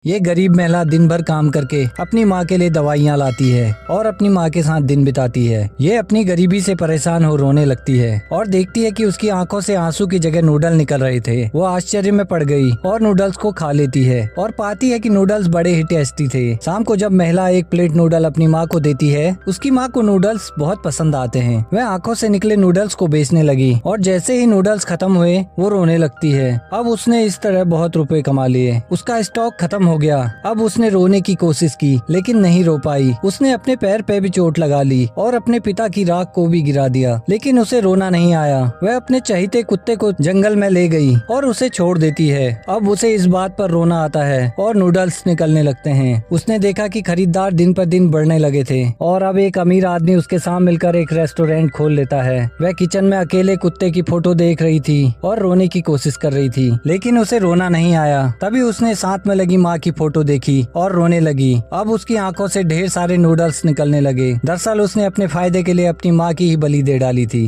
ये गरीब महिला दिन भर काम करके अपनी माँ के लिए दवाइयाँ लाती है और अपनी माँ के साथ दिन बिताती है। ये अपनी गरीबी से परेशान हो रोने लगती है और देखती है कि उसकी आंखों से आंसू की जगह नूडल निकल रहे थे। वो आश्चर्य में पड़ गई और नूडल्स को खा लेती है और पाती है कि नूडल्स बड़े ही टेस्टी थे। शाम को जब महिला एक प्लेट नूडल अपनी माँ को देती है, उसकी माँ को नूडल्स बहुत पसंद आते हैं। वह आंखों से निकले नूडल्स को बेचने लगी और जैसे ही नूडल्स खत्म हुए वो रोने लगती है। अब उसने इस तरह बहुत रुपए कमा लिए, उसका स्टॉक खत्म हो गया। अब उसने रोने की कोशिश की लेकिन नहीं रो पाई। उसने अपने पैर पे भी चोट लगा ली और अपने पिता की राख को भी गिरा दिया, लेकिन उसे रोना नहीं आया। वह अपने चहीते कुत्ते को जंगल में ले गई और उसे छोड़ देती है। अब उसे इस बात पर रोना आता है और नूडल्स निकलने लगते हैं। उसने देखा कि खरीदार दिन पर दिन बढ़ने लगे थे और अब एक अमीर आदमी उसके साथ मिलकर एक रेस्टोरेंट खोल लेता है। वह किचन में अकेले कुत्ते की फोटो देख रही थी और रोने की कोशिश कर रही थी, लेकिन उसे रोना नहीं आया। तभी उसने साथ में लगी माँ की फोटो देखी और रोने लगी। अब उसकी आंखों से ढेर सारे नूडल्स निकलने लगे। दरअसल उसने अपने फायदे के लिए अपनी माँ की ही बलि दे डाली थी।